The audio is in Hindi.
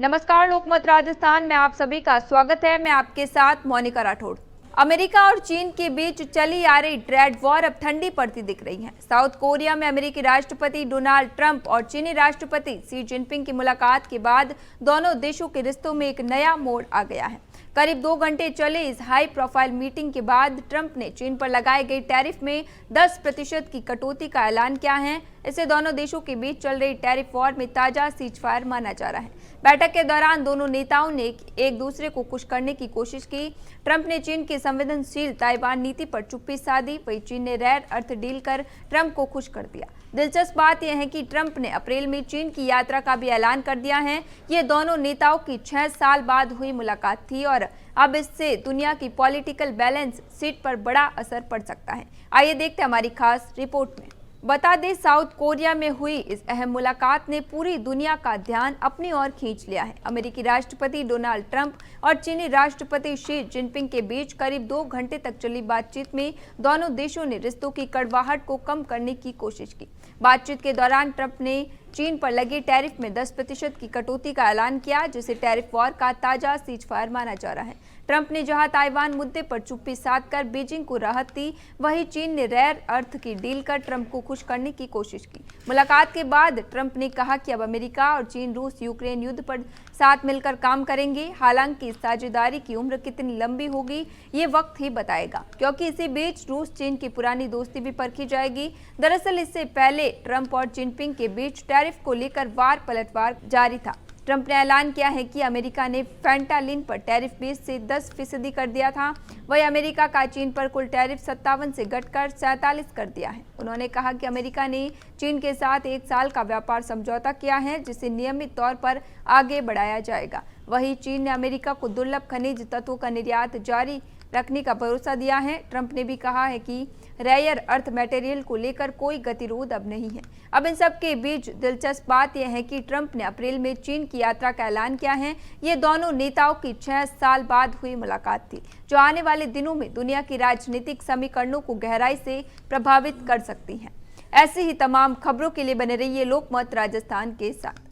नमस्कार, लोकमत राजस्थान में आप सभी का स्वागत है। मैं आपके साथ मोनिका राठौड़। अमेरिका और चीन के बीच चली आ रही ट्रेड वॉर अब ठंडी पड़ती दिख रही है। साउथ कोरिया में अमेरिकी राष्ट्रपति डोनाल्ड ट्रंप और चीनी राष्ट्रपति शी जिनपिंग की मुलाकात के बाद दोनों देशों के रिश्तों में एक नया मोड़ आ गया है। करीब 2 घंटे चले इस हाई प्रोफाइल मीटिंग के बाद ट्रंप ने चीन पर लगाए गए टैरिफ में 10% की कटौती का ऐलान किया है। इसे दोनों देशों के बीच चल रही टैरिफ वॉर में ताजा सीजफायर माना जा रहा है। बैठक के दौरान दोनों नेताओं ने एक दूसरे को खुश करने की कोशिश की। ट्रंप ने चीन की संवेदनशील ताइवान नीति पर चुप्पी साधी, वहीं चीन ने रेयर अर्थ डील कर ट्रंप को खुश कर दिया। दिलचस्प बात यह है कि ट्रंप ने अप्रैल में चीन की यात्रा का भी ऐलान कर दिया है। ये दोनों नेताओं की 6 साल बाद हुई मुलाकात थी और अब इससे दुनिया की पॉलिटिकल बैलेंस शीट पर बड़ा असर पड़ सकता है। आइए देखते हैं हमारी खास रिपोर्ट में। बता दें, साउथ कोरिया में हुई इस अहम मुलाकात ने पूरी दुनिया का ध्यान अपनी ओर खींच लिया है। अमेरिकी राष्ट्रपति डोनाल्ड ट्रंप और चीनी राष्ट्रपति शी जिनपिंग के बीच करीब 2 घंटे तक चली बातचीत में दोनों देशों ने रिश्तों की कड़वाहट को कम करने की कोशिश की। बातचीत के दौरान ट्रंप ने चीन पर लगे टैरिफ में 10% की कटौती का ऐलान किया, जिसे टैरिफ वॉर का ताजा सीजफायर माना जा रहा है। ट्रंप ने जहां ताइवान मुद्दे पर चुप्पी साधकर बीजिंग को राहत दी, वहीं चीन ने रेयर अर्थ की डील कर ट्रंप को खुश करने की कोशिश की। मुलाकात के बाद ट्रंप ने कहा कि अब अमेरिका और चीन रूस यूक्रेन युद्ध पर साथ मिलकर काम करेंगे। हालांकि इस साझेदारी की उम्र कितनी लंबी होगी ये वक्त ही बताएगा, क्योंकि इसी बीच रूस चीन की पुरानी दोस्ती भी परखी जाएगी। दरअसल इससे पहले ट्रंप और जिनपिंग के बीच टैरिफ को लेकर वार पलटवार जारी था। ट्रंप ने ऐलान किया है कि अमेरिका ने फेंटालिन पर टैरिफ 20 से 10% कर दिया था। वहीं अमेरिका का चीन पर कुल टैरिफ 57 से घटकर 47 कर दिया है। उन्होंने कहा कि अमेरिका ने चीन के साथ 1 साल का व्यापार समझौता किया है, जिसे नियमित तौर पर आगे बढ़ाया जाएगा। वहीं चीन ने अमेरिका को दुर्लभ खनिज तत्वों का निर्यात जारी रखने का भरोसा दिया है। ट्रंप ने भी कहा है कि रेयर अर्थ मटेरियल को लेकर कोई गतिरोध अब नहीं है। अब इन सब के बीच दिलचस्प बात यह है कि ट्रंप ने अप्रैल में चीन की यात्रा का ऐलान किया है। ये दोनों नेताओं की 6 साल बाद हुई मुलाकात थी, जो आने वाले दिनों में दुनिया की राजनीतिक समीकरणों को गहराई से प्रभावित कर सकती है। ऐसी ही तमाम खबरों के लिए बने रहिए लोकमत राजस्थान के साथ।